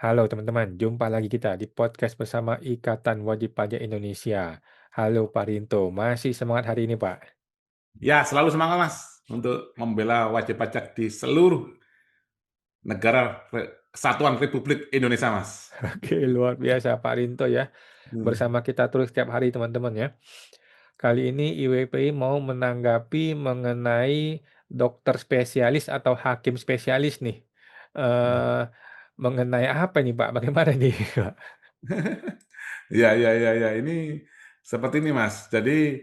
Halo teman-teman, jumpa lagi kita di podcast bersama Ikatan Wajib Pajak Indonesia. Halo Pak Rinto, masih semangat hari ini Pak? Ya, selalu semangat Mas untuk membela wajib pajak di seluruh negara Kesatuan Republik Indonesia, Mas. Oke, luar biasa Pak Rinto ya. Hmm. Bersama kita terus setiap hari teman-teman ya. Kali ini IWPI mau menanggapi mengenai dokter spesialis atau hakim spesialis nih. Eh, mengenai apa nih Pak? Bagaimana nih Pak? Ya, ya, ya, ya. Ini seperti ini, Mas. Jadi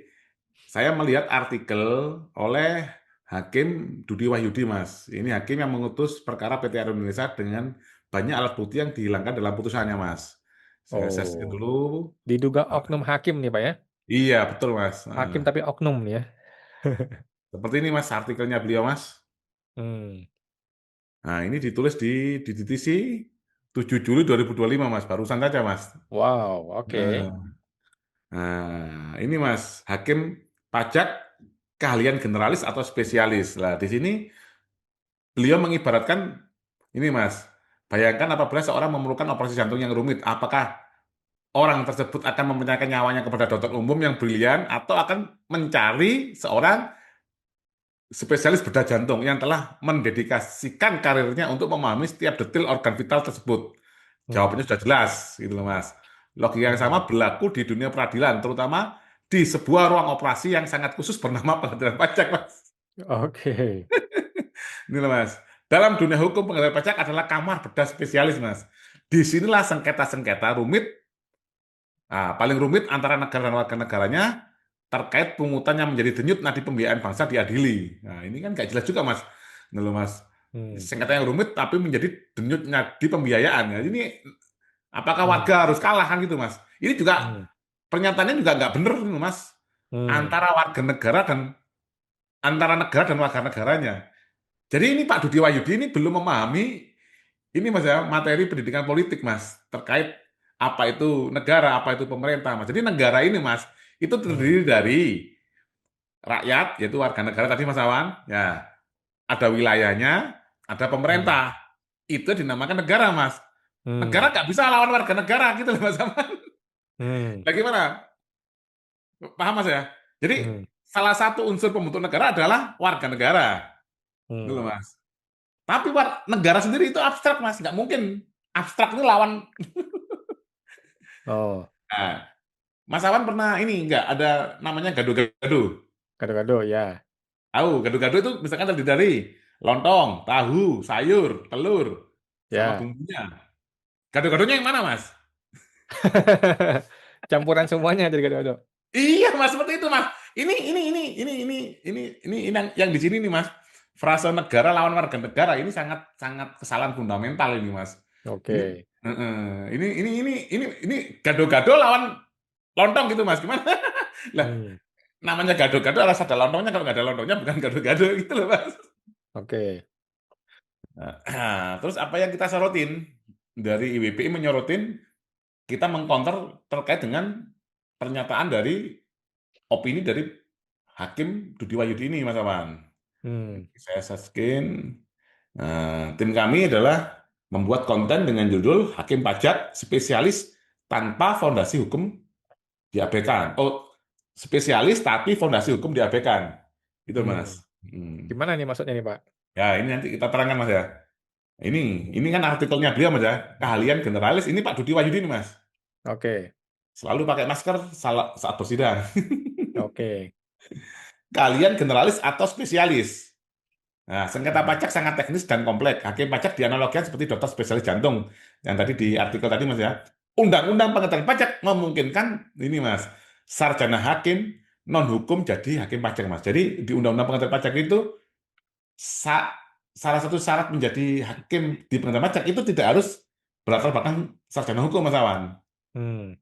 saya melihat artikel oleh Hakim Dudi Wahyudi, Mas. Ini hakim yang mengutus perkara PT Air Indonesia dengan banyak alat bukti yang dihilangkan dalam putusannya, Mas. Saya skip Oh, dulu. diduga Ah, oknum hakim nih Pak ya? iya, betul, Mas. Hakim tapi oknum nih ya. Seperti ini, Mas, artikelnya beliau, Mas. Hmm. Nah, ini ditulis di DTC 7 Juli 2025, Mas. Barusan saja, Mas. Wow, oke. Nah, ini Mas, hakim pajak keahlian generalis atau spesialis. Nah, di sini beliau mengibaratkan ini Mas, bayangkan apabila seorang memerlukan operasi jantung yang rumit, apakah orang tersebut akan mempercayakan nyawanya kepada dokter umum yang brilian atau akan mencari seorang spesialis bedah jantung yang telah mendedikasikan karirnya untuk memahami setiap detail organ vital tersebut. Hmm. Jawabannya sudah jelas, gitu loh Mas. Logika yang Hmm. sama berlaku di dunia peradilan, terutama di sebuah ruang operasi yang sangat khusus bernama pengadilan pajak, Mas. Oke. Ini loh Mas. Dalam dunia hukum, pengadilan pajak adalah kamar bedah spesialis, Mas. Disinilah sengketa-sengketa rumit, paling rumit antara negara dan warga negaranya terkait pungutan yang menjadi denyut nadi pembiayaan bangsa diadili. Nah, ini kan nggak jelas juga, Mas. Ini loh, Mas. Hmm. Sengketa yang rumit tapi menjadi denyut nadi pembiayaan. Nah, ini apakah Hmm. warga harus kalah kan gitu, Mas? Ini juga Hmm. pernyataannya juga nggak benar, Mas. Hmm. Antara warga negara dan antara negara dan warga negaranya. Jadi ini Pak Dudi Wahyudi ini belum memahami ini Mas ya materi pendidikan politik Mas terkait apa itu negara, apa itu pemerintah Mas. Jadi negara ini Mas itu Hmm. terdiri dari rakyat yaitu warga negara tadi Mas Awan, ya ada wilayahnya, ada Hmm. pemerintah. Itu dinamakan negara Mas. Negara Hmm. nggak bisa lawan warga negara gitu loh Mas Awan. Hmm. Bagaimana? Paham Mas ya? Jadi Hmm. salah satu unsur pembentuk negara adalah warga negara. Gitu loh Hmm. Mas. Tapi negara sendiri itu abstrak Mas, nggak mungkin. Abstrak itu lawan. Oh, Nah, Mas Awan pernah ini nggak ada namanya gado-gado? gado-gado ya. Tahu, gado-gado itu misalkan terdiri dari lontong, tahu, sayur, telur, sama Ya. bumbunya. Gado-gadonya yang mana Mas? Campuran semuanya jadi gado-gado. Iya Mas, seperti itu Mas. Ini yang di sini nih Mas. Frase negara lawan warga negara ini sangat sangat kesalahan fundamental ini Mas. Ini Oke. ini gado-gado lawan lontong gitu Mas. Gimana? Lah, Hmm. namanya gado-gado harus ada lontongnya. Kalau nggak ada lontongnya bukan gado-gado gitu loh Mas. Oke. Nah, terus apa yang kita sorotin dari IWPI menyorotin kita mengcounter terkait dengan pernyataan dari opini dari Hakim Dudi Wahyudi ini Mas Awan. Hmm. Saya saskin. Nah, tim kami adalah membuat konten dengan judul Hakim Pajak Spesialis Tanpa Fondasi Hukum Diabaikan. Oh, spesialis tapi fondasi hukum diabaikan. Gitu Hmm. Mas. Gimana nih maksudnya nih, Pak? Ya, ini nanti kita terangkan Mas ya. Ini kan artikelnya beliau Mas ya. Keahlian generalis ini Pak Dudi Wahyudi ini Mas. Oke. Selalu pakai masker saat bersidang. Oke. Keahlian generalis atau spesialis. Nah, sengketa Hmm. pajak sangat teknis dan kompleks. Hakim pajak dianalogikan seperti dokter spesialis jantung. Yang tadi di artikel tadi Mas ya. Undang-undang pengetahuan pajak memungkinkan ini Mas, sarjana hakim non hukum jadi hakim pajak Mas. Jadi di Undang-Undang Pengetahuan Pajak itu sa- salah satu syarat menjadi hakim di pengetahuan pajak itu tidak harus berlatar belakang sarjana hukum Mas Awan. Hmm.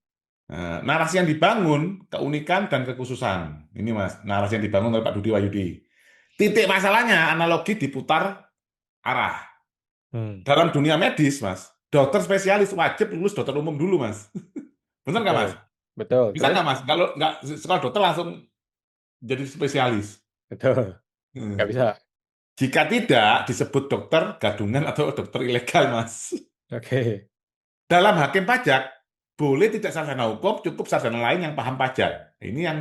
Nah, narasi yang dibangun, keunikan dan kekhususan. Ini Mas, narasi yang dibangun oleh Pak Dudi Wahyudi. Titik masalahnya analogi diputar arah. Hmm. Dalam dunia medis, Mas, dokter spesialis wajib lulus dokter umum dulu, Mas. Benar nggak, Mas? Betul. Betul. Bisa Terus? nggak, Mas? Kalau nggak sekolah dokter langsung jadi spesialis. Betul. Nggak Hmm. bisa. Jika tidak disebut dokter gadungan atau dokter ilegal, Mas. Oke. dalam hakim pajak, boleh tidak sarjana hukum, cukup sarjana lain yang paham pajak. Ini yang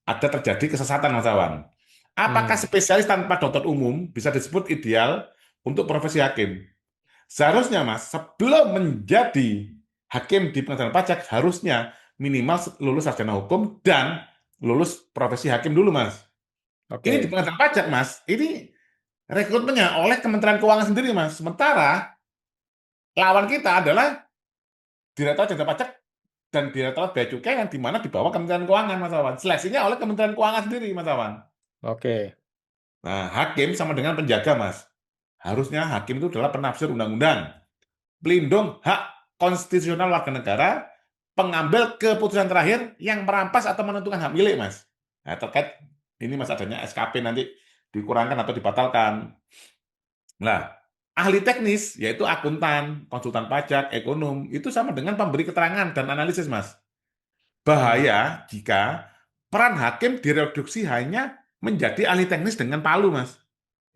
ada terjadi kesesatan, Mas Awan. Apakah Hmm, spesialis tanpa dokter umum bisa disebut ideal untuk profesi hakim? Seharusnya, Mas, sebelum menjadi hakim di pengadilan pajak, harusnya minimal lulus sarjana hukum dan lulus profesi hakim dulu, Mas. Ini di oke, pengadilan pajak, Mas. Ini rekrutmennya oleh Kementerian Keuangan sendiri, Mas. Sementara lawan kita adalah Direktorat Jenderal Pajak dan Direktorat Bea Cukai yang di mana di bawah Kementerian Keuangan, Mas Awan. Seleksinya oleh Kementerian Keuangan sendiri, Mas Awan. oke. Nah, hakim sama dengan penjaga, Mas. Harusnya hakim itu adalah penafsir undang-undang, pelindung hak konstitusional warga negara, pengambil keputusan terakhir yang merampas atau menentukan hak milik, Mas. Nah, terkait ini, Mas, adanya SKP nanti dikurangkan atau dibatalkan. Nah, ahli teknis, yaitu akuntan, konsultan pajak, ekonom, itu sama dengan pemberi keterangan dan analisis, Mas. Hmm, Bahaya jika peran hakim direduksi hanya menjadi ahli teknis dengan palu, Mas.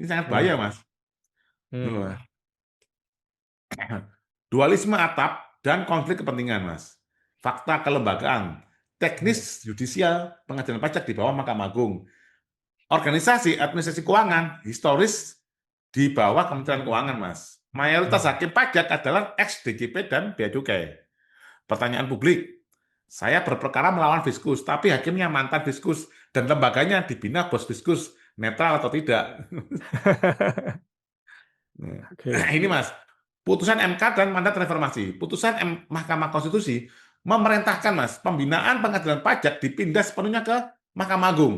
Ini sangat bahaya, hmm, Mas. Dulu, hmm, Mas. Dualisme atap dan konflik kepentingan, Mas. Fakta kelembagaan, hmm, teknis yudisial, pengadilan pajak di bawah Mahkamah Agung. Organisasi administrasi keuangan historis di bawah Kementerian Keuangan, Mas. Mayoritas hmm. hakim pajak adalah ex DJP dan Bea Cukai. Pertanyaan publik, saya berperkara melawan fiskus, tapi hakimnya mantan fiskus dan lembaganya dibina bos fiskus, netral atau tidak? Nah, Oke. ini Mas, putusan MK dan mandat reformasi. Putusan Mahkamah Konstitusi memerintahkan, Mas, pembinaan pengadilan pajak dipindah sepenuhnya ke Mahkamah Agung.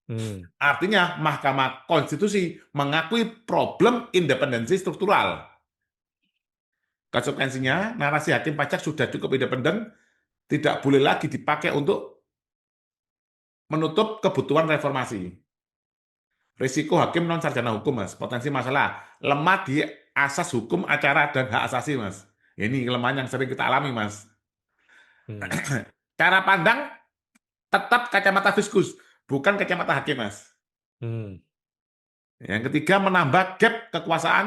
Hmm, Artinya Mahkamah Konstitusi mengakui problem independensi struktural. Konsekuensinya, narasi hakim pajak sudah cukup independen, tidak boleh lagi dipakai untuk menutup kebutuhan reformasi. Risiko hakim non sarjana hukum, Mas. Potensi masalah lemah di asas hukum acara dan hak asasi, Mas. Ini kelemahan yang sering kita alami, Mas. hmm, Cara pandang tetap kacamata fiskus, bukan kacamata hakim, Mas. hmm, Yang ketiga, menambah gap kekuasaan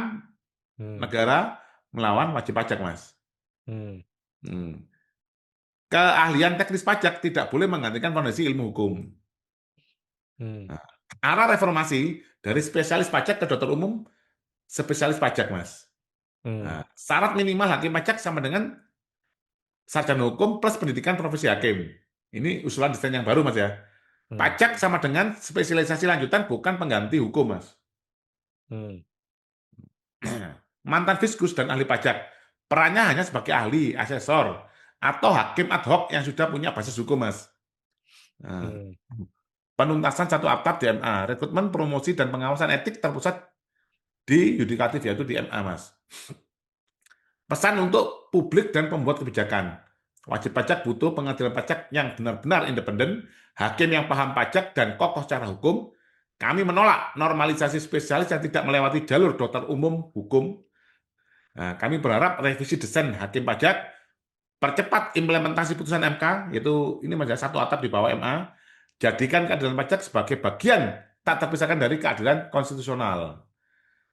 hmm, negara melawan wajib pajak, Mas. hmm, Hmm. Keahlian teknis pajak tidak boleh menggantikan fondasi ilmu hukum. hmm, Nah, arah reformasi dari spesialis pajak ke dokter umum, spesialis pajak, Mas. hmm, Nah, syarat minimal hakim pajak sama dengan sarjana hukum plus pendidikan profesi hakim. Ini usulan desain yang baru, Mas ya. hmm, Pajak sama dengan spesialisasi lanjutan, bukan pengganti hukum, Mas. hmm, Mantan fiskus dan ahli pajak. Perannya hanya sebagai ahli, asesor, atau hakim ad hoc yang sudah punya basis hukum, Mas. Nah, hmm, penuntasan satu atap di MA, rekrutmen, promosi, dan pengawasan etik terpusat di yudikatif, yaitu di MA, Mas. Pesan untuk publik dan pembuat kebijakan. Wajib pajak butuh pengadilan pajak yang benar-benar independen, hakim yang paham pajak dan kokoh secara hukum. Kami menolak normalisasi spesialis yang tidak melewati jalur dokter umum hukum. Nah, kami berharap revisi desain hakim pajak, percepat implementasi putusan MK, yaitu ini menjadi satu atap di bawah MA, jadikan keadilan pajak sebagai bagian tak terpisahkan dari keadilan konstitusional.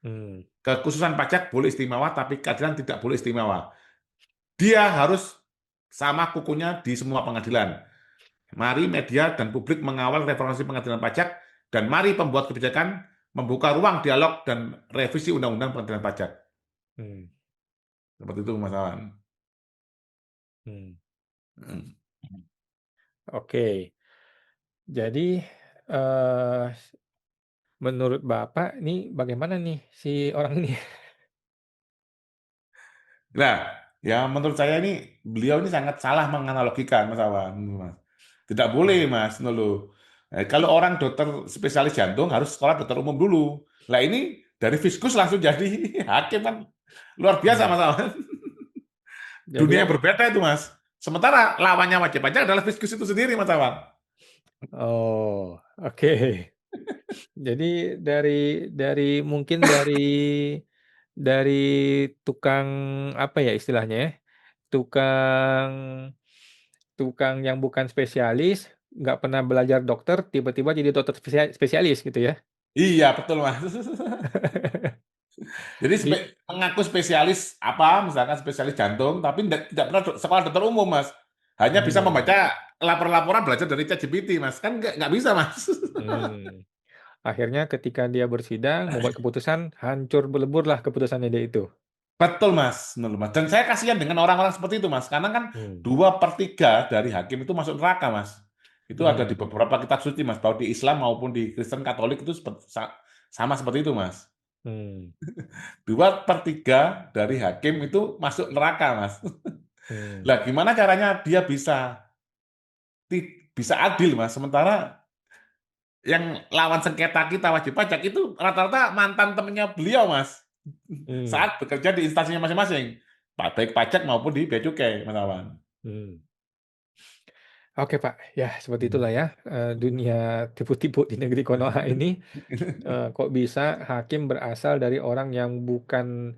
hmm, Kekhususan pajak boleh istimewa, tapi keadilan tidak boleh istimewa. Dia harus sama kukunya di semua pengadilan. Mari media dan publik mengawal reformasi pengadilan pajak, dan mari pembuat kebijakan membuka ruang dialog dan revisi undang-undang pengadilan pajak. hmm, Seperti itu, Mas Awan. hmm. Hmm. Oke. Jadi, eee, menurut Bapak nih bagaimana nih si orang ini? Nah, ya menurut saya ini beliau ini sangat salah menganalogikan, Mas Awan. Mas. Tidak boleh, Hmm, Mas. Nulu. Kalau orang dokter spesialis jantung harus sekolah dokter umum dulu. Lah ini dari fiskus langsung jadi hakim kan luar biasa, hmm. Mas Awan. Dunia yang Jadi berbeda itu, Mas. Sementara lawannya wajib pajak adalah fiskus itu sendiri, Mas Awan. oh, oke. Jadi dari mungkin dari tukang, apa ya istilahnya ya, tukang tukang yang bukan spesialis, nggak pernah belajar dokter, tiba-tiba jadi dokter spesialis gitu ya? Iya, betul, Mas. Jadi Di mengaku spesialis apa, misalkan spesialis jantung, tapi tidak pernah sekolah dokter umum, Mas. Hanya bisa mmm, membaca laporan-laporan belajar dari ChatGPT, Mas. Kan nggak bisa, Mas. mmm, akhirnya ketika dia bersidang membuat keputusan, hancur berleburlah keputusannya dia itu. Betul, Mas. Betul, Mas. Dan saya kasihan dengan orang-orang seperti itu, Mas. Karena kan Mmm, 2/3 dari hakim itu masuk neraka, Mas. Itu ada di mmm, beberapa kitab suci, Mas. Bahwa di Islam maupun di Kristen Katolik itu sama seperti itu, Mas. mmm, 2/3 dari hakim itu masuk neraka, Mas. mmm, Lah, gimana caranya dia bisa adil, Mas? Sementara yang lawan sengketa kita wajib pajak itu rata-rata mantan temennya beliau, Mas. mmm, Saat bekerja di instansinya masing-masing, baik pajak maupun di bea cukai, Mas Awan. mmm. Oke, Pak, ya seperti Hmm. itulah ya, dunia tipu-tipu di negeri Konoha ini, kok bisa hakim berasal dari orang yang bukan,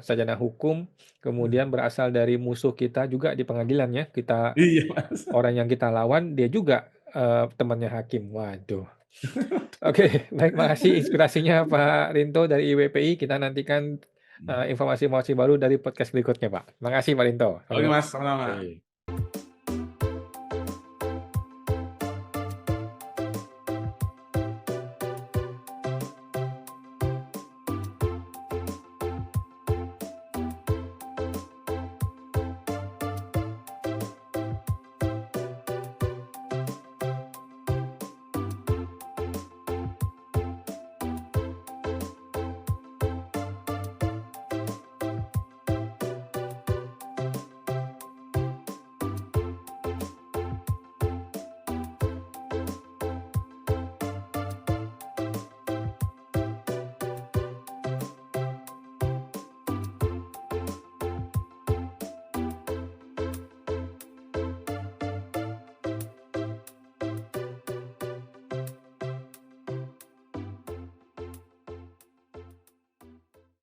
sarjana hukum, kemudian berasal dari musuh kita juga di pengadilan ya, Iya, Mas. orang yang kita lawan dia juga, temannya hakim. Waduh. Oke, baik, makasih inspirasinya Pak Rinto dari IWPI, kita nantikan, informasi-informasi baru dari podcast berikutnya, Pak. Makasih Pak Rinto, Oke, sampai Mas, sama-sama. oke.